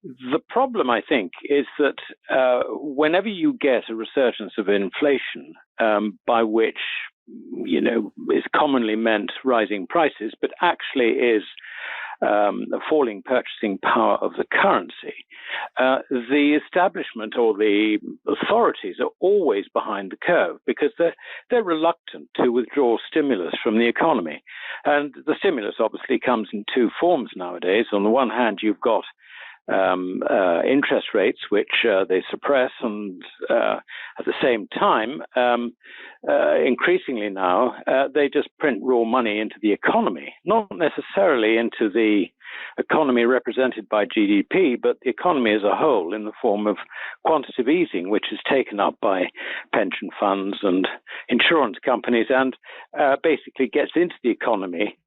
The problem, I think, is that whenever you get a resurgence of inflation, by which, is commonly meant rising prices, but actually is a falling purchasing power of the currency, the establishment or the authorities are always behind the curve because they're reluctant to withdraw stimulus from the economy. And the stimulus obviously comes in two forms nowadays. On the one hand, you've got interest rates, which they suppress, and at the same time, increasingly now, they just print raw money into the economy, not necessarily into the economy represented by GDP, but the economy as a whole in the form of quantitative easing, which is taken up by pension funds and insurance companies and basically gets into the economy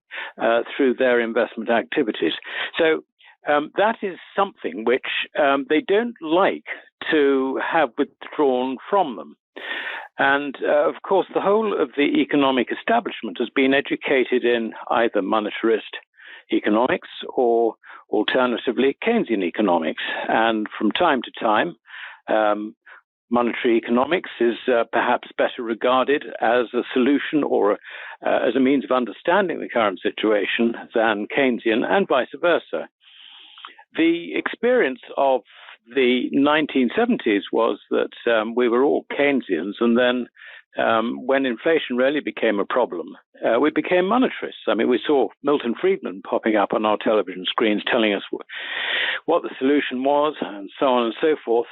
through their investment activities. So that is something which they don't like to have withdrawn from them. And of course, the whole of the economic establishment has been educated in either monetarist economics or alternatively Keynesian economics. And from time to time, monetary economics is perhaps better regarded as a solution or as a means of understanding the current situation than Keynesian, and vice versa. The experience of the 1970s was that we were all Keynesians, and then when inflation really became a problem, we became monetarists. I mean, we saw Milton Friedman popping up on our television screens telling us what the solution was, and so on and so forth.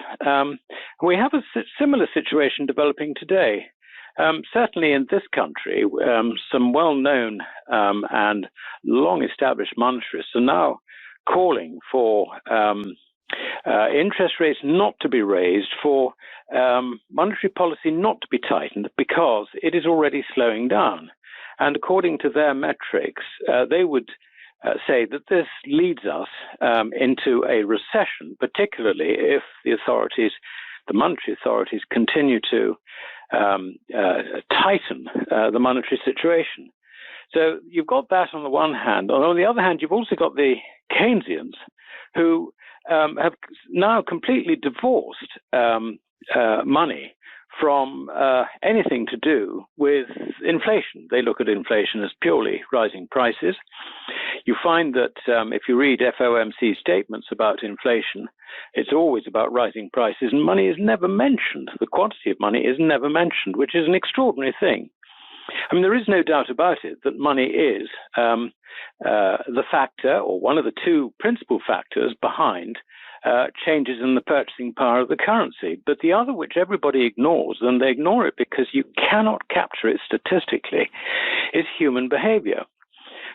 We have a similar situation developing today. Certainly in this country, some well-known and long-established monetarists are now calling for interest rates not to be raised, for monetary policy not to be tightened, because it is already slowing down. And according to their metrics, they would say that this leads us into a recession, particularly if the monetary authorities continue to tighten the monetary situation. So you've got that on the one hand. On the other hand, you've also got the Keynesians who have now completely divorced money from anything to do with inflation. They look at inflation as purely rising prices. You find that if you read FOMC statements about inflation, it's always about rising prices, and money is never mentioned. The quantity of money is never mentioned, which is an extraordinary thing. I mean, there is no doubt about it that money is the factor, or one of the two principal factors behind changes in the purchasing power of the currency. But the other, which everybody ignores, and they ignore it because you cannot capture it statistically, is human behavior.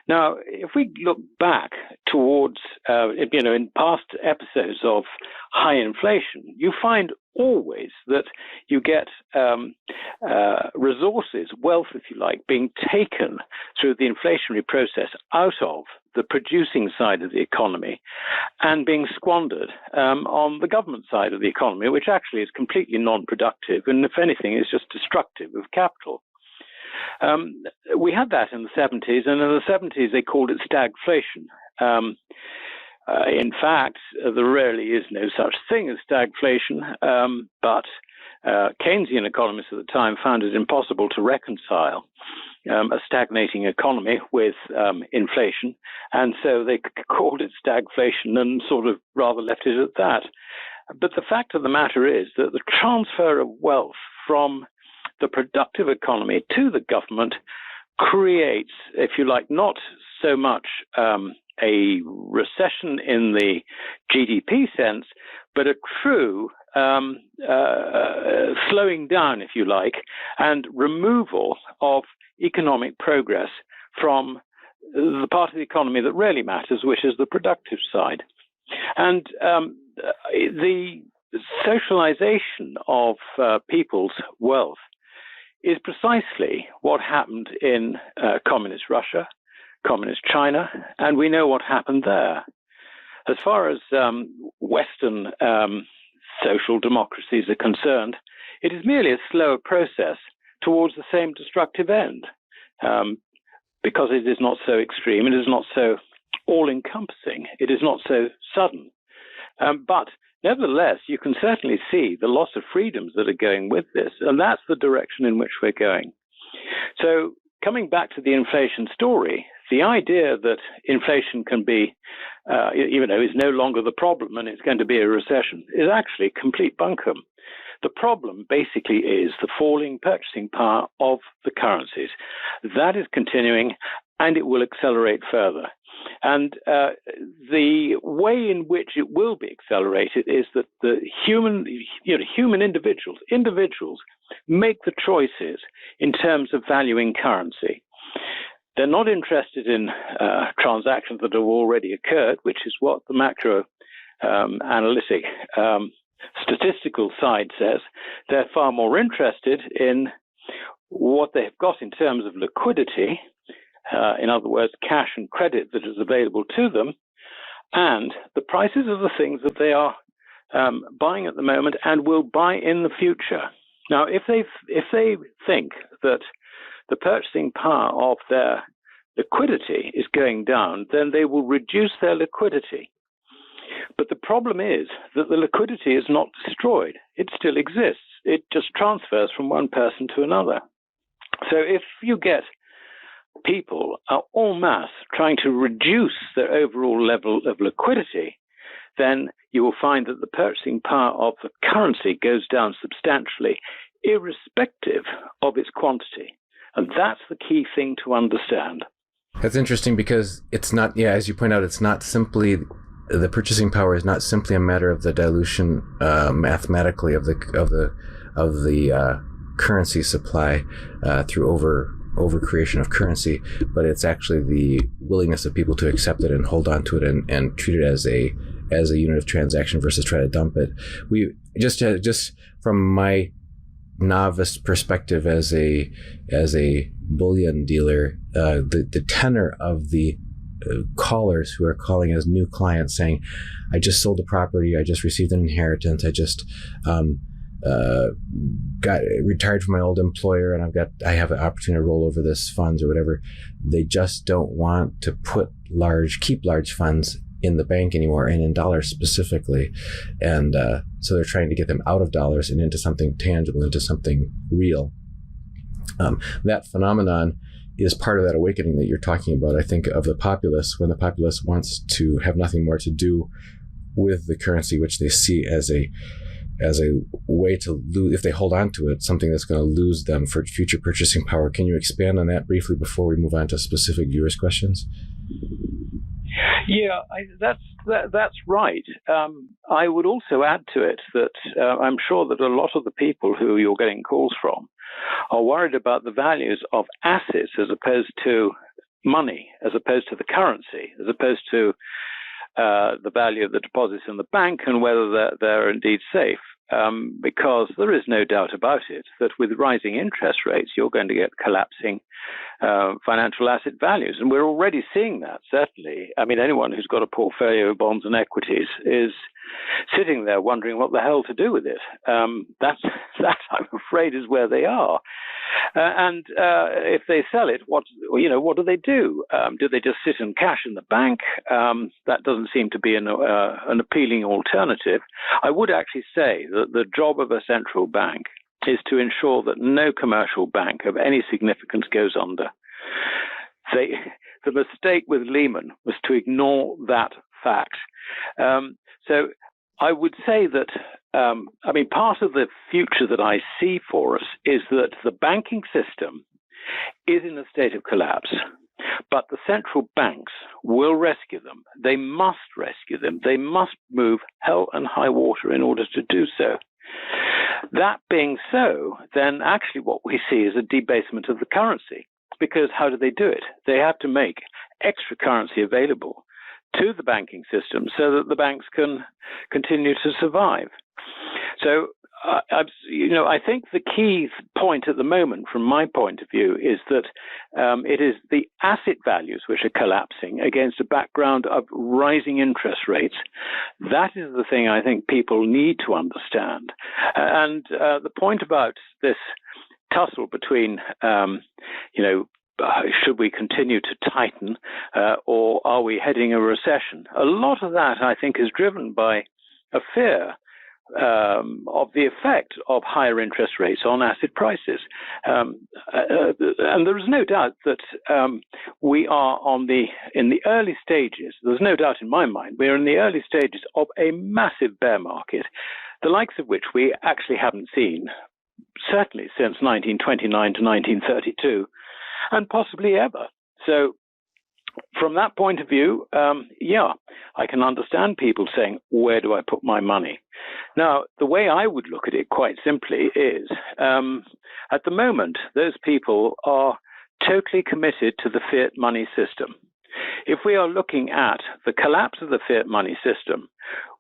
Now, if we look back towards, in past episodes of high inflation, you find always that you get resources, wealth, if you like, being taken through the inflationary process out of the producing side of the economy and being squandered on the government side of the economy, which actually is completely non-productive and, if anything, is just destructive of capital. We had that in the 70s, and in the 70s they called it stagflation. In fact, there really is no such thing as stagflation, but Keynesian economists at the time found it impossible to reconcile a stagnating economy with inflation, and so they called it stagflation and sort of rather left it at that. But the fact of the matter is that the transfer of wealth from the productive economy to the government creates, if you like, not so much a recession in the GDP sense, but a true slowing down, if you like, and removal of economic progress from the part of the economy that really matters, which is the productive side. And the socialization of people's wealth is precisely what happened in communist Russia, communist China, and we know what happened there. As far as Western social democracies are concerned, it is merely a slower process towards the same destructive end, because it is not so extreme, it is not so all-encompassing, it is not so sudden. But nevertheless, you can certainly see the loss of freedoms that are going with this, and that's the direction in which we're going. So coming back to the inflation story, the idea that inflation can be, is no longer the problem and it's going to be a recession is actually complete bunkum. The problem basically is the falling purchasing power of the currencies. That is continuing, and it will accelerate further. And the way in which it will be accelerated is that the human individuals make the choices in terms of valuing currency. They're not interested in transactions that have already occurred, which is what the macro analytic statistical side says. They're far more interested in what they've got in terms of liquidity, in other words, cash and credit that is available to them, and the prices of the things that they are buying at the moment and will buy in the future. Now, if they think that the purchasing power of their liquidity is going down, then they will reduce their liquidity. But the problem is that the liquidity is not destroyed. It still exists. It just transfers from one person to another. So if you get people en masse trying to reduce their overall level of liquidity, then you will find that the purchasing power of the currency goes down substantially, irrespective of its quantity. And that's the key thing to understand. That's interesting because it's not, as you point out, it's not simply, the purchasing power is not simply a matter of the dilution mathematically of the currency supply through over creation of currency, but it's actually the willingness of people to accept it and hold on to it and treat it as a unit of transaction versus try to dump it. We just from my novice perspective as a bullion dealer, the tenor of the callers who are calling as new clients saying, I just sold a property, I just received an inheritance, I just got retired from my old employer and I have an opportunity to roll over this funds or whatever. They just don't want to keep large funds in the bank anymore, and in dollars specifically. And so they're trying to get them out of dollars and into something tangible, into something real. That phenomenon is part of that awakening that you're talking about, I think, of the populace, when the populace wants to have nothing more to do with the currency, which they see as a way to lose, if they hold on to it, something that's going to lose them for future purchasing power. Can you expand on that briefly before we move on to specific viewers' questions? Yeah, that's right. I would also add to it that I'm sure that a lot of the people who you're getting calls from are worried about the values of assets as opposed to money, as opposed to the currency, as opposed to the value of the deposits in the bank and whether they're indeed safe. Because there is no doubt about it that with rising interest rates, you're going to get collapsing financial asset values. And we're already seeing that, certainly. I mean, anyone who's got a portfolio of bonds and equities is sitting there wondering what the hell to do with it. That, I'm afraid, is where they are. And if they sell it, what do they do? Do they just sit and cash in the bank? That doesn't seem to be an appealing alternative. I would actually say that the job of a central bank is to ensure that no commercial bank of any significance goes under. The mistake with Lehman was to ignore that fact. So I would say that, part of the future that I see for us is that the banking system is in a state of collapse, but the central banks will rescue them. They must rescue them. They must move hell and high water in order to do so. That being so, then actually what we see is a debasement of the currency, because how do they do it? They have to make extra currency available to the banking system so that the banks can continue to survive. So, I think the key point at the moment, from my point of view, is that it is the asset values which are collapsing against a background of rising interest rates. That is the thing I think people need to understand. And the point about this tussle between, should we continue to tighten or are we heading a recession? A lot of that, I think, is driven by a fear of the effect of higher interest rates on asset prices. And there is no doubt that we are in the early stages. There's no doubt in my mind, we're in the early stages of a massive bear market, the likes of which we actually haven't seen, certainly since 1929 to 1932, and possibly ever. So from that point of view, I can understand people saying, where do I put my money? Now, the way I would look at it quite simply is, at the moment, those people are totally committed to the fiat money system. If we are looking at the collapse of the fiat money system,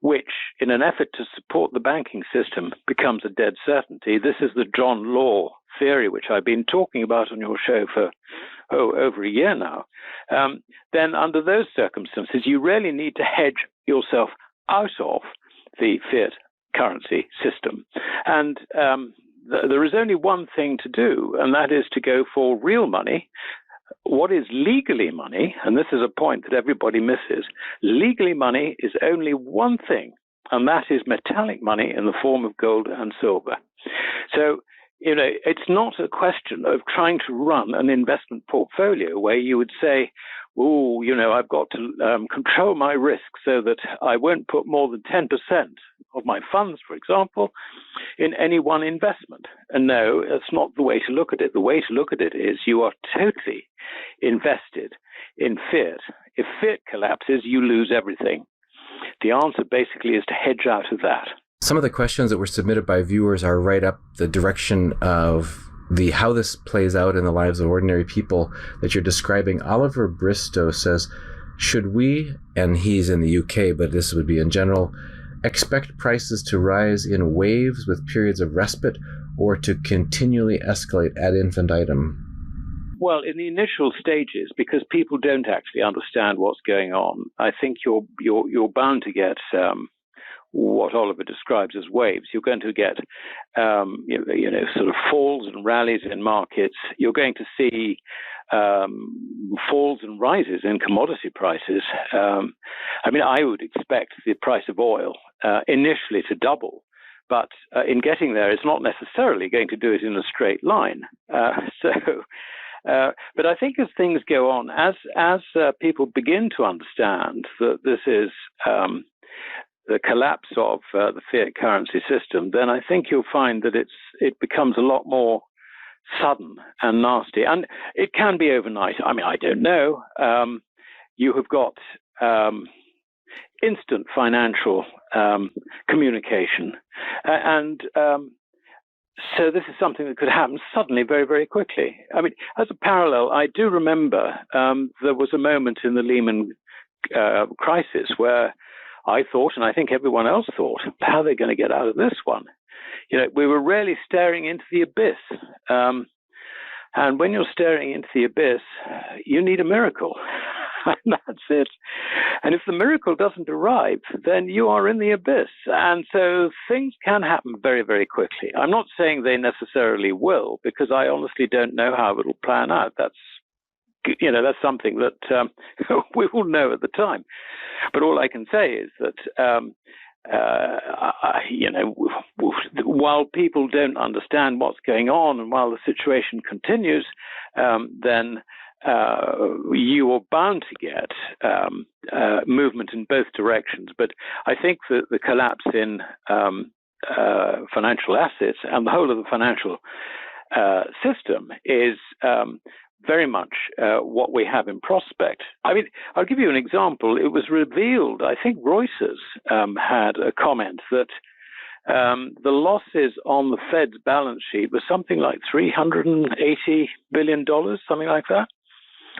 which in an effort to support the banking system becomes a dead certainty, this is the John Law theory, which I've been talking about on your show for over a year now, then under those circumstances, you really need to hedge yourself out of the fiat currency system. And there is only one thing to do, and that is to go for real money. What is legally money, and this is a point that everybody misses, legally money is only one thing, and that is metallic money in the form of gold and silver. So, it's not a question of trying to run an investment portfolio where you would say, I've got to control my risk so that I won't put more than 10% of my funds, for example, in any one investment. And no, that's not the way to look at it. The way to look at it is you are totally invested in fiat. If fiat collapses, you lose everything. The answer basically is to hedge out of that. Some of the questions that were submitted by viewers are right up the direction of how this plays out in the lives of ordinary people that you're describing. Oliver Bristow says, should we, and he's in the UK, but this would be in general, expect prices to rise in waves with periods of respite or to continually escalate ad infinitum? Well, in the initial stages, because people don't actually understand what's going on, I think you're bound to get what Oliver describes as waves. You're going to get, sort of falls and rallies in markets. You're going to see falls and rises in commodity prices. I would expect the price of oil initially to double, but in getting there, it's not necessarily going to do it in a straight line. But I think as things go on, as people begin to understand that this is the collapse of the fiat currency system, then I think you'll find that it becomes a lot more sudden and nasty. And it can be overnight. I don't know. You have got instant financial communication. So this is something that could happen suddenly very, very quickly. As a parallel, I do remember there was a moment in the Lehman crisis where I thought, and I think everyone else thought, how are they going to get out of this one? We were really staring into the abyss. And when you're staring into the abyss, you need a miracle. And that's it. And if the miracle doesn't arrive, then you are in the abyss. And so things can happen very, very quickly. I'm not saying they necessarily will, because I honestly don't know how it'll plan out. That's something that we will know at the time. But all I can say is that, while people don't understand what's going on and while the situation continues, then you are bound to get movement in both directions. But I think that the collapse in financial assets and the whole of the financial system is very much what we have in prospect. I'll give you an example. It was revealed, I think Reuters had a comment that the losses on the Fed's balance sheet were something like $380 billion, something like that,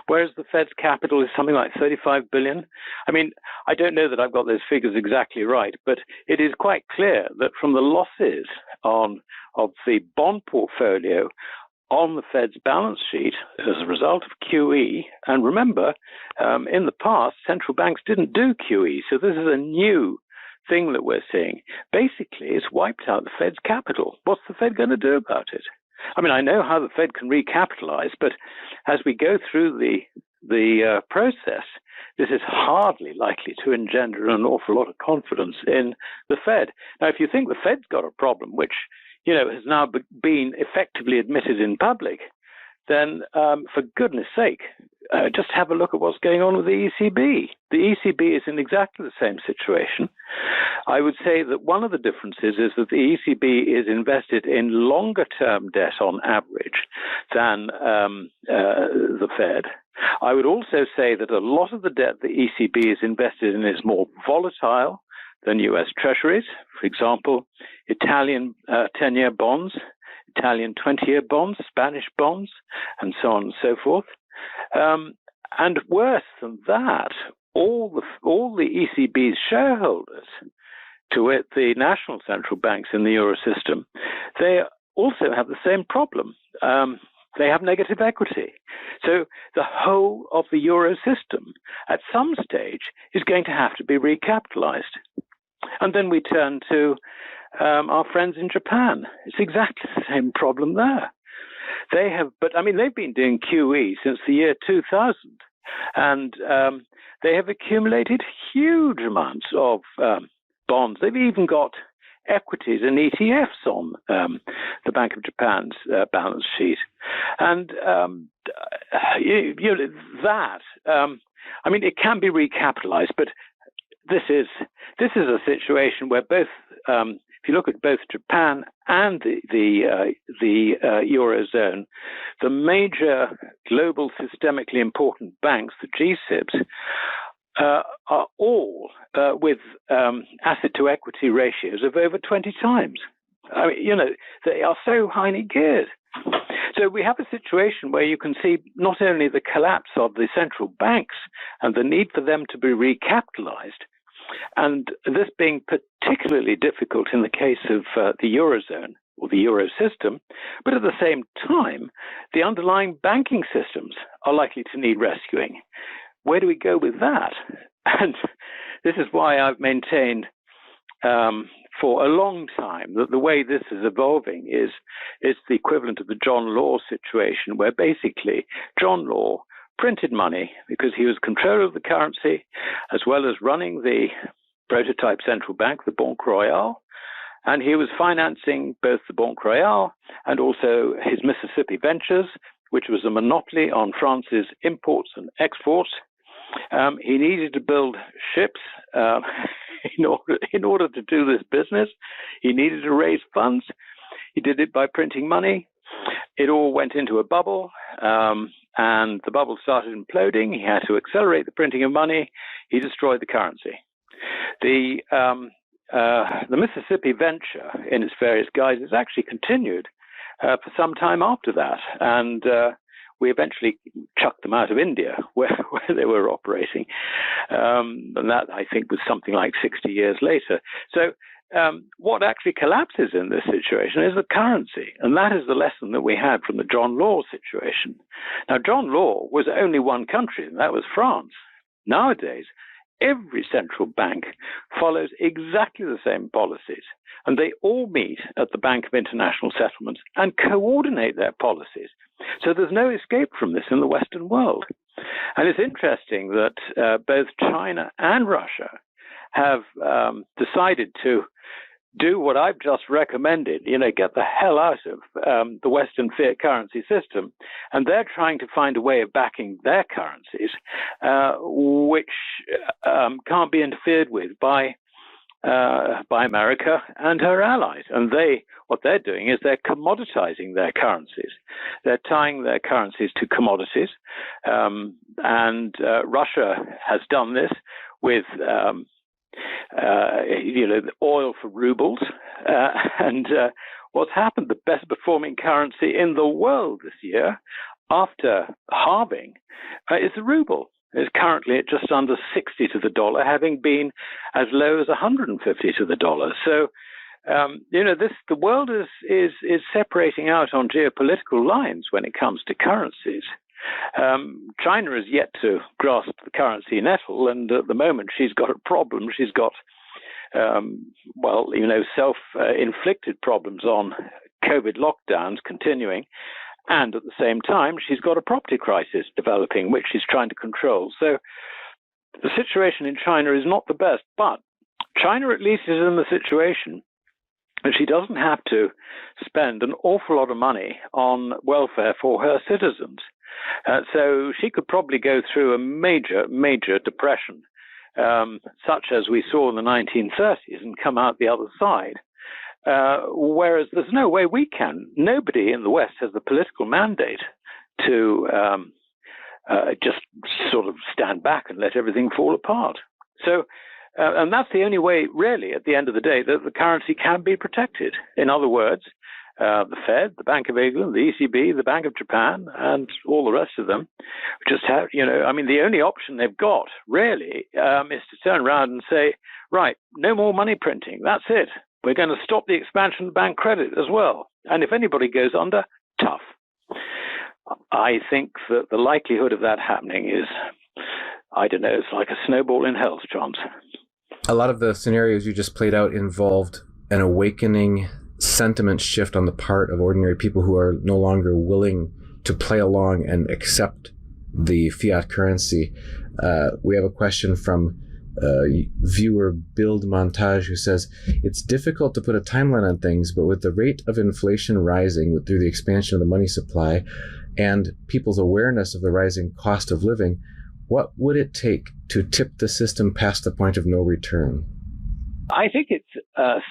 whereas the Fed's capital is something like $35 billion. I don't know that I've got those figures exactly right, but it is quite clear that from the losses of the bond portfolio on the Fed's balance sheet as a result of QE, and remember, in the past, central banks didn't do QE, so this is a new thing that we're seeing. Basically, it's wiped out the Fed's capital. What's the Fed going to do about it? I know how the Fed can recapitalize, but as we go through the process, this is hardly likely to engender an awful lot of confidence in the Fed. Now, if you think the Fed's got a problem, which has now been effectively admitted in public, then for goodness sake, just have a look at what's going on with the ECB. The ECB is in exactly the same situation. I would say that one of the differences is that the ECB is invested in longer-term debt on average than the Fed. I would also say that a lot of the debt the ECB is invested in is more volatile than US Treasuries. For example, Italian 10-year bonds, Italian 20-year bonds, Spanish bonds, and so on and so forth. And worse than that, all the ECB's shareholders, to wit, the national central banks in the euro system, they also have the same problem. They have negative equity. So the whole of the euro system at some stage is going to have to be recapitalized. And then we turn to our friends in Japan. It's exactly the same problem there. They've been doing QE since the year 2000, and they have accumulated huge amounts of bonds. They've even got equities and ETFs on the Bank of Japan's balance sheet, and it can be recapitalized, but this is a situation where both, if you look at both Japan and the eurozone, the major global systemically important banks, the G-SIBs, are all with asset to equity ratios of over 20 times. They are so highly geared. So we have a situation where you can see not only the collapse of the central banks and the need for them to be recapitalized, and this being particularly difficult in the case of the eurozone or the euro system, but at the same time, the underlying banking systems are likely to need rescuing. Where do we go with that? And this is why I've maintained for a long time that the way this is evolving is the equivalent of the John Law situation, where basically John Law printed money because he was controller of the currency, as well as running the prototype central bank, the Banque Royale, and he was financing both the Banque Royale and also his Mississippi Ventures, which was a monopoly on France's imports and exports. He needed to build ships in order to do this business. He needed to raise funds. He did it by printing money. It all went into a bubble, and the bubble started imploding. He had to accelerate the printing of money. He destroyed the currency. The Mississippi Venture, in its various guises, actually continued for some time after that, and we eventually chucked them out of India, where they were operating, and that, I think, was something like 60 years later. So what actually collapses in this situation is the currency, and that is the lesson that we had from the John Law situation. Now, John Law was only one country, and that was France. Nowadays, every central bank follows exactly the same policies, and they all meet at the Bank of International Settlements and coordinate their policies. So there's no escape from this in the Western world. And it's interesting that both China and Russia have decided to do what I've just recommended, get the hell out of the Western fiat currency system. And they're trying to find a way of backing their currencies, which can't be interfered with by America and her allies. And what they're doing is they're commoditizing their currencies. They're tying their currencies to commodities. And Russia has done this with oil for rubles. And what's happened, the best performing currency in the world this year, after halving, is the ruble. It's currently at just under 60 to the dollar, having been as low as 150 to the dollar. So, the world is separating out on geopolitical lines when it comes to currencies. China has yet to grasp the currency nettle, and at the moment she's got a problem. She's got, self-inflicted problems on COVID lockdowns continuing, and at the same time she's got a property crisis developing, which she's trying to control. So the situation in China is not the best, but China at least is in the situation that she doesn't have to spend an awful lot of money on welfare for her citizens. So she could probably go through a major depression, such as we saw in the 1930s, and come out the other side. Whereas there's no way we can. Nobody in the West has the political mandate to just sort of stand back and let everything fall apart. So, and that's the only way, really, at the end of the day, that the currency can be protected. In other words, the Fed, the Bank of England, the ECB, the Bank of Japan, and all the rest of them just have, the only option they've got, really, is to turn around and say, right, no more money printing. That's it. We're going to stop the expansion of bank credit as well. And if anybody goes under, tough. I think that the likelihood of that happening is, I don't know, it's like a snowball in hell's chance. A lot of the scenarios you just played out involved an awakening sentiment shift on the part of ordinary people who are no longer willing to play along and accept the fiat currency. We have a question from viewer Build Montage who says, it's difficult to put a timeline on things, but with the rate of inflation rising through the expansion of the money supply and people's awareness of the rising cost of living, what would it take to tip the system past the point of no return? I think it's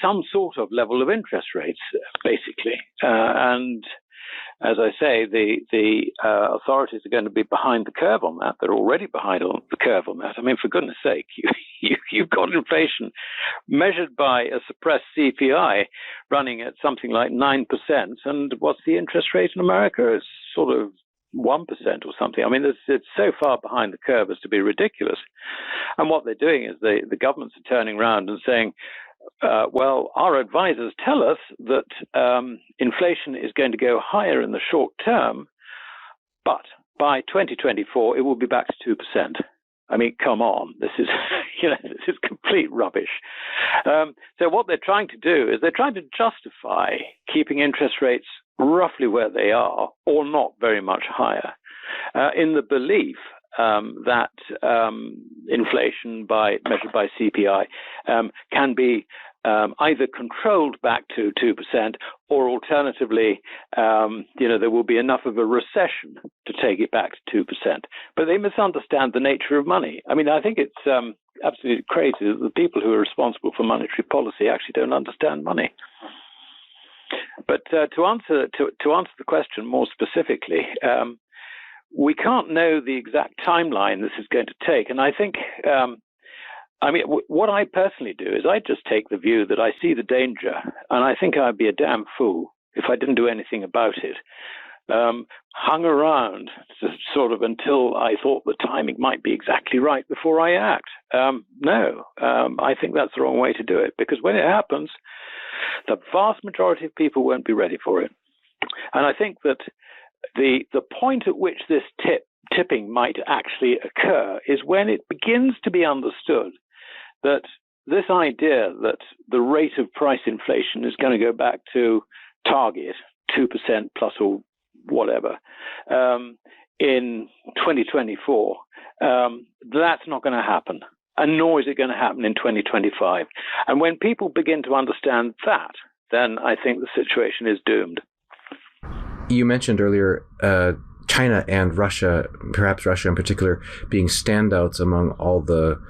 some sort of level of interest rates, basically. And as I say, the authorities are going to be behind the curve on that. They're already behind the curve on that. I mean, for goodness sake, you've got inflation measured by a suppressed CPI running at something like 9%. And what's the interest rate in America? It's sort of 1% or something. I mean, it's so far behind the curve as to be ridiculous. And what they're doing is the governments are turning around and saying, well, our advisors tell us that inflation is going to go higher in the short term, but by 2024, it will be back to 2%. I mean, come on, this is, this is complete rubbish. So what they're trying to do is they're trying to justify keeping interest rates roughly where they are, or not very much higher, in the belief that inflation measured by CPI can be either controlled back to 2%, or alternatively, there will be enough of a recession to take it back to 2%. But they misunderstand the nature of money. I mean, I think it's absolutely crazy that the people who are responsible for monetary policy actually don't understand money. But to answer the question more specifically, we can't know the exact timeline this is going to take. And I think, what I personally do is I just take the view that I see the danger, and I think I'd be a damn fool if I didn't do anything about it. Hung around sort of until I thought the timing might be exactly right before I act. No, I think that's the wrong way to do it, because when it happens, the vast majority of people won't be ready for it. And I think that the point at which this tipping might actually occur is when it begins to be understood that this idea that the rate of price inflation is going to go back to target 2% plus or whatever in 2024, that's not going to happen. And nor is it going to happen in 2025. And when people begin to understand that, then I think the situation is doomed. You mentioned earlier China and Russia, perhaps Russia in particular, being standouts among all the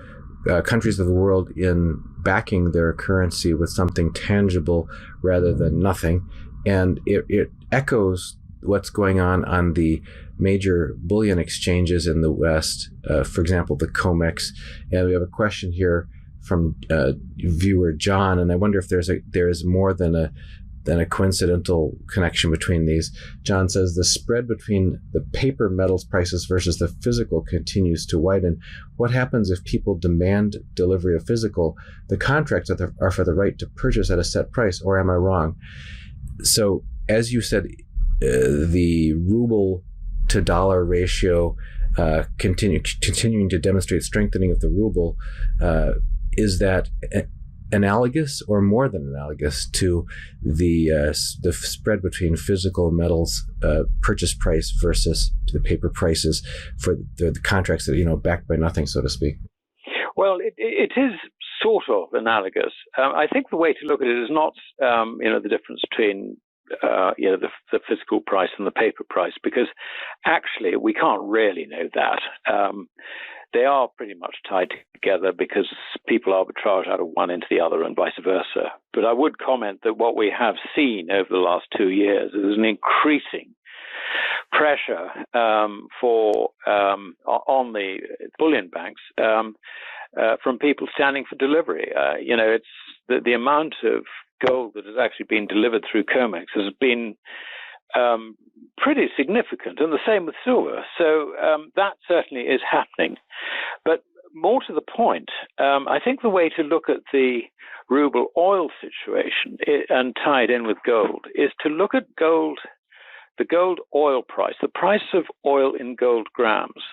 countries of the world in backing their currency with something tangible rather than nothing. And it echoes what's going on the major bullion exchanges in the West, for example, the COMEX. And we have a question here from viewer John, and I wonder if there is more than a coincidental connection between these. John says the spread between the paper metals prices versus the physical continues to widen. What happens if people demand delivery of physical? The contracts are for the right to purchase at a set price, or am I wrong? So, as you said, the ruble to dollar ratio continuing to demonstrate strengthening of the ruble. Is that analogous or more than analogous to the spread between physical metals purchase price versus the paper prices for the contracts that backed by nothing, so to speak? Well, it is sort of analogous. I think the way to look at it is not, the difference between, the physical price and the paper price, because actually we can't really know that. They are pretty much tied together because people arbitrage out of one into the other and vice versa. But I would comment that what we have seen over the last 2 years is an increasing pressure on the bullion banks from people standing for delivery. It's the amount of gold that has actually been delivered through COMEX has been pretty significant, and the same with silver. So that certainly is happening. But more to the point, I think the way to look at the ruble oil situation and tie it in with gold is to look at gold, the gold oil price, the price of oil in gold grams.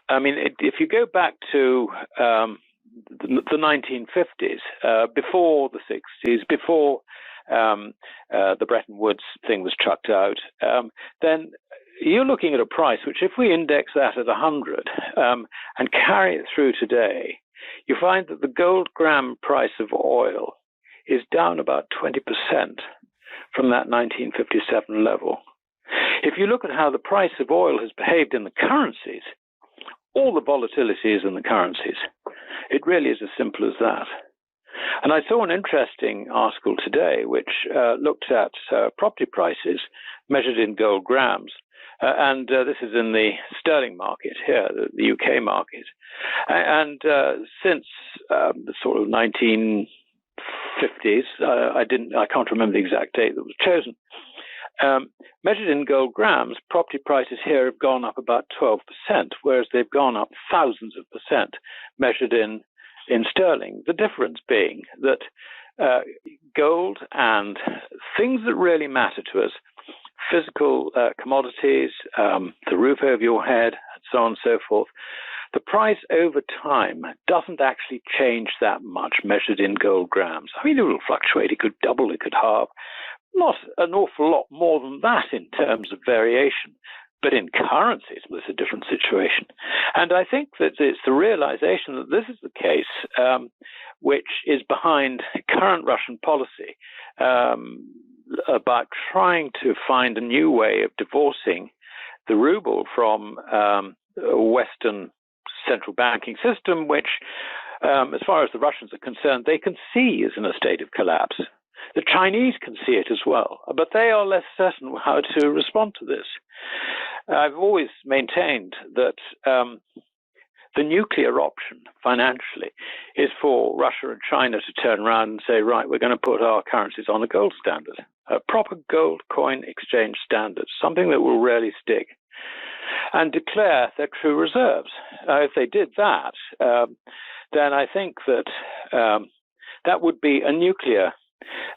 I mean, if you go back to the 1950s, before the 60s, before the Bretton Woods thing was chucked out, then you're looking at a price which, if we index that at 100 and carry it through today, you find that the gold gram price of oil is down about 20% from that 1957 level. If you look at how the price of oil has behaved in the currencies, all the volatility is in the currencies. It really is as simple as that. And I saw an interesting article today which looked at property prices measured in gold grams. And this is in the sterling market here, the UK market. And since the sort of 1950s, I can't remember the exact date that was chosen, measured in gold grams, property prices here have gone up about 12%, whereas they've gone up thousands of percent measured in sterling. The difference being that gold and things that really matter to us, physical commodities, the roof over your head, and so on and so forth, the price over time doesn't actually change that much measured in gold grams. I mean, it will fluctuate. It could double, it could halve. Not an awful lot more than that in terms of variation. But in currencies, it's a different situation. And I think that it's the realization that this is the case which is behind current Russian policy about trying to find a new way of divorcing the ruble from a Western central banking system, which, as far as the Russians are concerned, they can see is in a state of collapse. The Chinese can see it as well, but they are less certain how to respond to this. I've always maintained that the nuclear option financially is for Russia and China to turn around and say, right, we're going to put our currencies on a gold standard, a proper gold coin exchange standard, something that will really stick, and declare their true reserves. If they did that, then I think that that would be a nuclear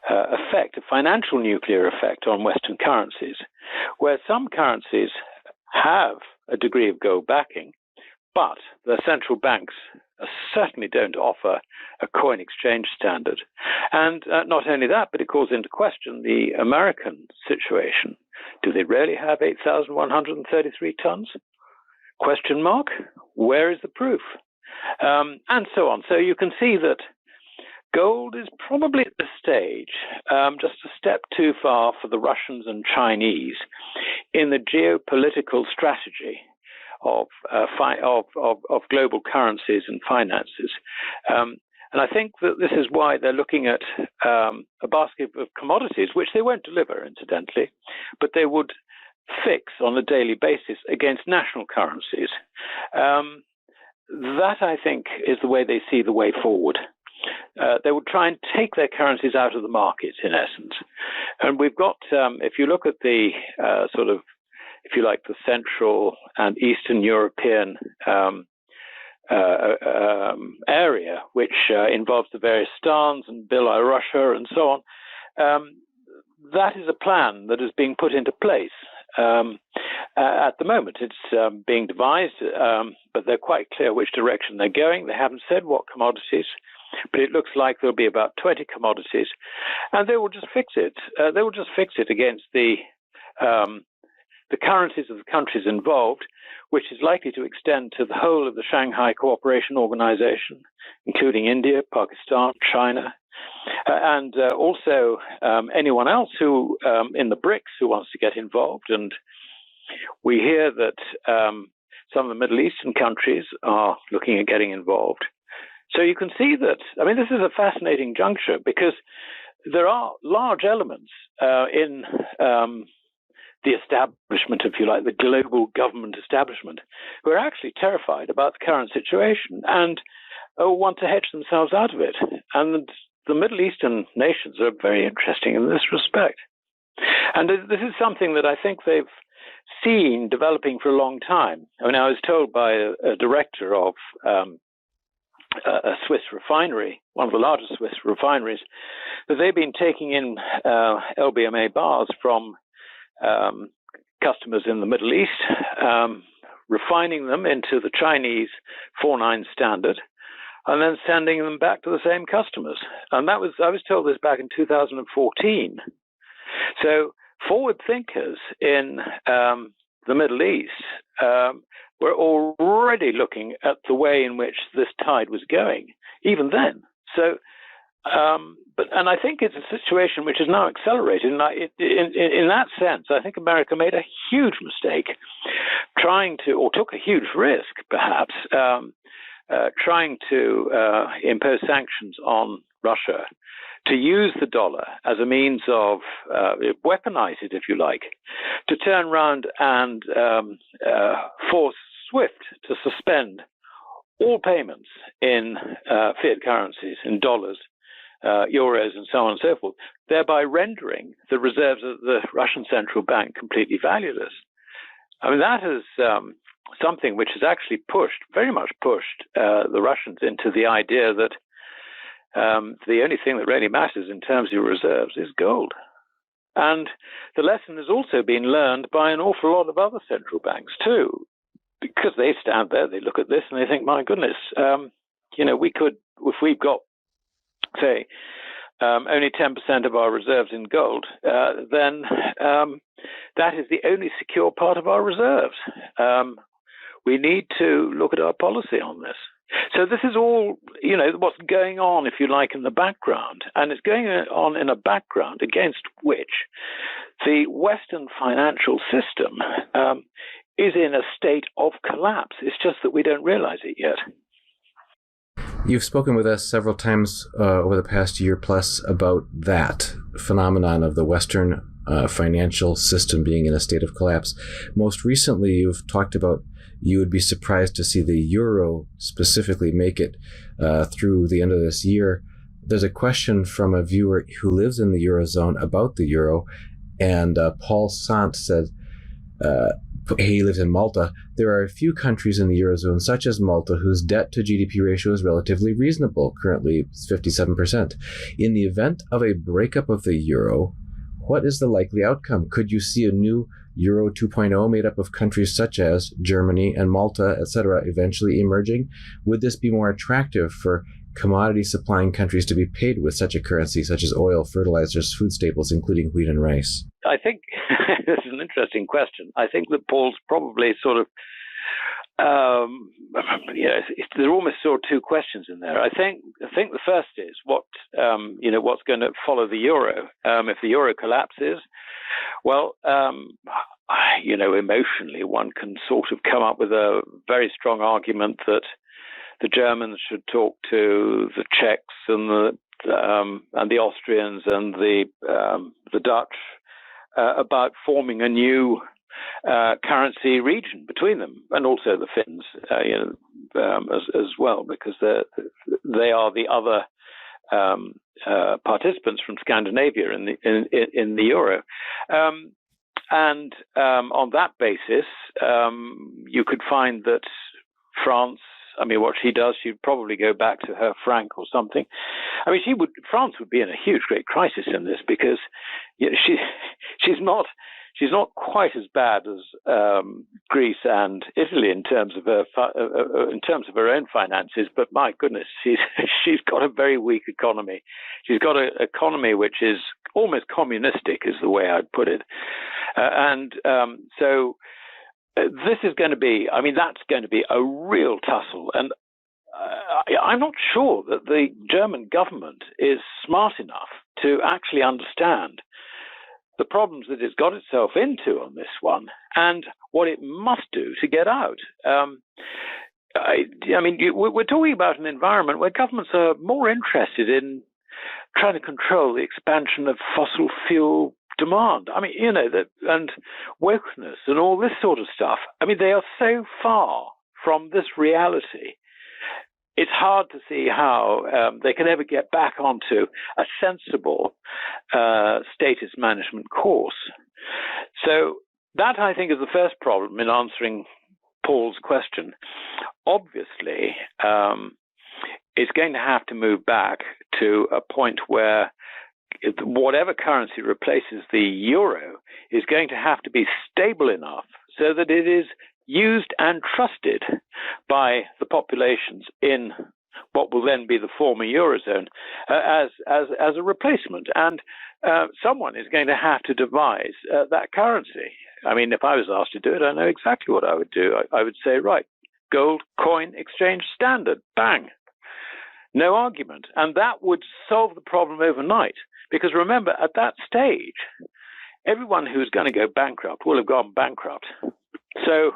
effect, a financial nuclear effect on Western currencies, where some currencies have a degree of gold backing, but the central banks certainly don't offer a coin exchange standard. And not only that, but it calls into question the American situation. Do they really have 8,133 tons? Question mark. Where is the proof? And so on. So you can see that gold is probably at this stage just a step too far for the Russians and Chinese in the geopolitical strategy of global currencies and finances. And I think that this is why they're looking at a basket of commodities, which they won't deliver, incidentally, but they would fix on a daily basis against national currencies. That, I think, is the way they see the way forward. They would try and take their currencies out of the market, in essence. And we've got, if you look at the sort of, if you like, the Central and Eastern European area, which involves the various stans and Belarus and so on, that is a plan that is being put into place. At the moment, it's being devised, but they're quite clear which direction they're going. They haven't said what commodities, but it looks like there'll be about 20 commodities, and they will just fix it. They will just fix it against the the currencies of the countries involved, which is likely to extend to the whole of the Shanghai Cooperation Organization, including India, Pakistan, China, and also anyone else who in the BRICS who wants to get involved. And we hear that some of the Middle Eastern countries are looking at getting involved. So you can see that, I mean, this is a fascinating juncture because there are large elements in the establishment, if you like, the global government establishment, who are actually terrified about the current situation and want to hedge themselves out of it. And the Middle Eastern nations are very interesting in this respect. And this is something that I think they've seen developing for a long time. I mean, I was told by a director of a Swiss refinery, one of the largest Swiss refineries, that they've been taking in LBMA bars from customers in the Middle East, refining them into the Chinese 4.9 standard, and then sending them back to the same customers. And I was told this back in 2014. So forward thinkers in the Middle East were already looking at the way in which this tide was going, even then. So, and I think it's a situation which is now accelerated. And in that sense, I think America made a huge mistake trying to, or took a huge risk, perhaps, trying to impose sanctions on Russia, to use the dollar as a means of weaponize it, if you like, to turn around and force SWIFT to suspend all payments in fiat currencies, in dollars, euros, and so on and so forth, thereby rendering the reserves of the Russian central bank completely valueless. I mean, that is something which has actually very much pushed the Russians into the idea that the only thing that really matters in terms of your reserves is gold. And the lesson has also been learned by an awful lot of other central banks too, because they stand there, they look at this and they think, my goodness, we could, if we've got, say, only 10% of our reserves in gold, then that is the only secure part of our reserves. We need to look at our policy on this. So this is all, what's going on, if you like, in the background. And it's going on in a background against which the Western financial system is in a state of collapse. It's just that we don't realize it yet. You've spoken with us several times over the past year plus about that phenomenon of the Western financial system being in a state of collapse. Most recently, you've talked about you would be surprised to see the euro specifically make it through the end of this year. There's a question from a viewer who lives in the Eurozone about the euro, and Paul Sant said, he lives in Malta. There are a few countries in the Eurozone, such as Malta, whose debt to GDP ratio is relatively reasonable. Currently, it's 57%. In the event of a breakup of the euro, what is the likely outcome? Could you see a new Euro 2.0 made up of countries such as Germany and Malta, etc., eventually emerging? Would this be more attractive for commodity supplying countries to be paid with such a currency, such as oil, fertilizers, food staples, including wheat and rice? I think this is an interesting question. I think that Paul's probably sort of, there are almost sort of two questions in there. I think the first is what's going to follow the euro. If the euro collapses, well, emotionally, one can sort of come up with a very strong argument that the Germans should talk to the Czechs and the Austrians and the Dutch about forming a new currency region between them, and also the Finns, as well, because they are the other participants from Scandinavia in the euro. And on that basis, you could find that France, what she does, she'd probably go back to her franc or something. France would be in a huge, great crisis in this, because she's not quite as bad as Greece and Italy in terms of her own finances. But my goodness, she's got a very weak economy. She's got an economy which is almost communistic is the way I'd put it. So this is going to be, that's going to be a real tussle. And I'm not sure that the German government is smart enough to actually understand the problems that it's got itself into on this one and what it must do to get out. We're talking about an environment where governments are more interested in trying to control the expansion of fossil fuel demand. And wokeness and all this sort of stuff. They are so far from this reality. It's hard to see how they can ever get back onto a sensible status management course. So that, I think, is the first problem in answering Paul's question. Obviously, it's going to have to move back to a point where whatever currency replaces the euro is going to have to be stable enough so that it is used and trusted by the populations in what will then be the former Eurozone as a replacement. And someone is going to have to devise that currency. If I was asked to do it, I know exactly what I would do. I would say, right, gold coin exchange standard, bang. No argument. And that would solve the problem overnight. Because remember, at that stage, everyone who's going to go bankrupt will have gone bankrupt. So,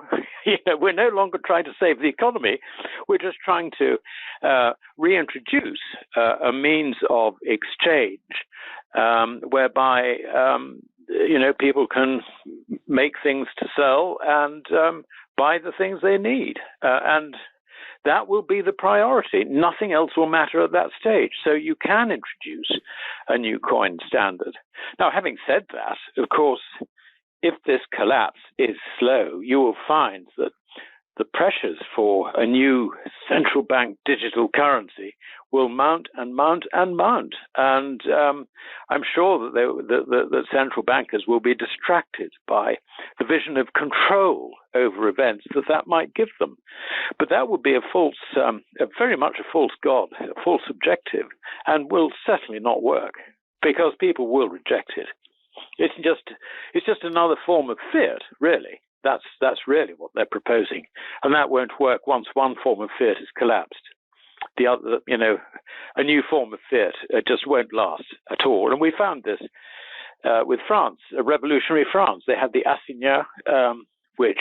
we're no longer trying to save the economy. We're just trying to reintroduce a means of exchange whereby, people can make things to sell and buy the things they need. And that will be the priority. Nothing else will matter at that stage. So you can introduce a new coin standard. Now, having said that, of course, if this collapse is slow, you will find that the pressures for a new central bank digital currency will mount and mount and mount. And I'm sure that central bankers will be distracted by the vision of control over events that might give them. But that would be very much a false god, a false objective, and will certainly not work because people will reject it. It's just another form of fiat, really. That's really what they're proposing, and that won't work once one form of fiat has collapsed. The other, a new form of fiat just won't last at all. And we found this with France, revolutionary France. They had the assignat, which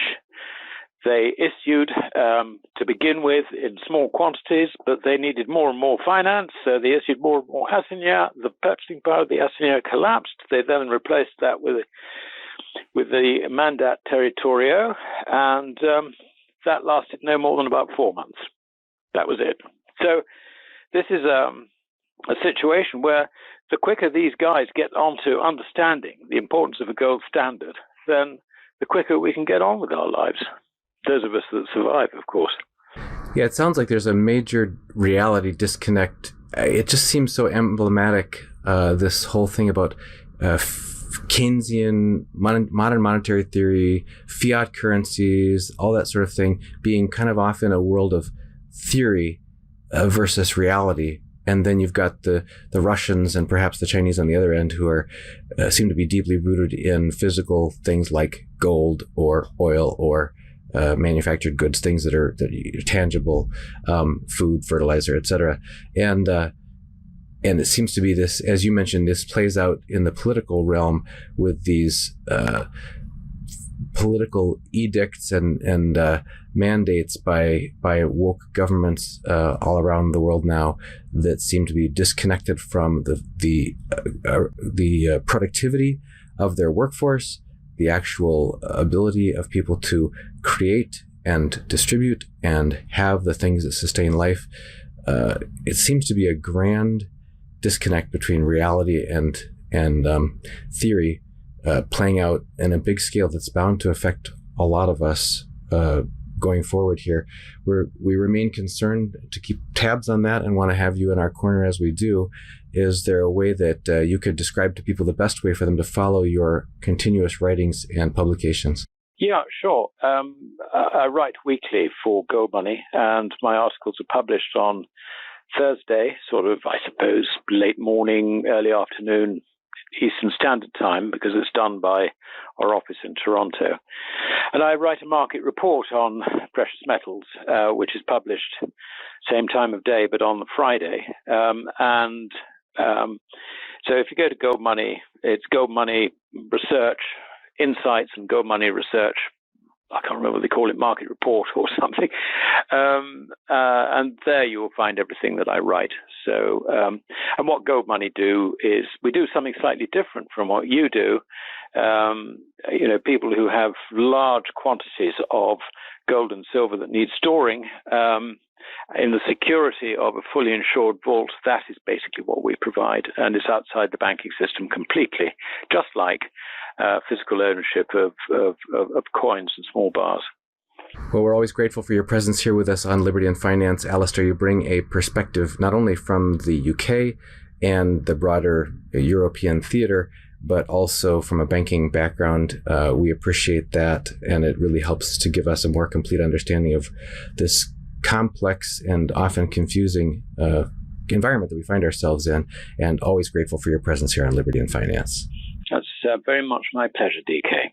they issued to begin with in small quantities, but they needed more and more finance, so they issued more and more assignats. The purchasing power of the assignat collapsed. They then replaced that with the mandat territoriaux, and that lasted no more than about 4 months. That was it. So this is a situation where the quicker these guys get onto understanding the importance of a gold standard, then the quicker we can get on with our lives. Those of us that survive, of course. Yeah, it sounds like there's a major reality disconnect. It just seems so emblematic, this whole thing about Keynesian modern monetary theory, fiat currencies, all that sort of thing, being kind of off in a world of theory versus reality. And then you've got the Russians and perhaps the Chinese on the other end who are seem to be deeply rooted in physical things like gold or oil or manufactured goods, things that are tangible, food, fertilizer, etc. And it seems to be this, as you mentioned, this plays out in the political realm with these political edicts and mandates by woke governments all around the world now that seem to be disconnected from the productivity of their workforce, the actual ability of people to create and distribute and have the things that sustain life. It seems to be a grand disconnect between reality and theory playing out in a big scale that's bound to affect a lot of us going forward here. We remain concerned to keep tabs on that and want to have you in our corner as we do. Is there a way that you could describe to people the best way for them to follow your continuous writings and publications? Yeah, sure. I write weekly for Gold Money, and my articles are published on Thursday, sort of, I suppose, late morning, early afternoon Eastern Standard Time because it's done by our office in Toronto. And I write a market report on precious metals, which is published same time of day, but on the Friday. So if you go to Gold Money, it's Gold Money Research Insights and Gold Money Research, I can't remember what they call it, market report or something. And there you will find everything that I write. So, and what Gold Money do is we do something slightly different from what you do. People who have large quantities of gold and silver that need storing, in the security of a fully insured vault, that is basically what we provide, and it's outside the banking system completely, just like physical ownership of coins and small bars. Well, we're always grateful for your presence here with us on Liberty and Finance. Alasdair, you bring a perspective not only from the UK and the broader European theater, but also from a banking background. We appreciate that, and it really helps to give us a more complete understanding of this complex and often confusing environment that we find ourselves in, and always grateful for your presence here on Liberty and Finance. That's very much my pleasure, DK.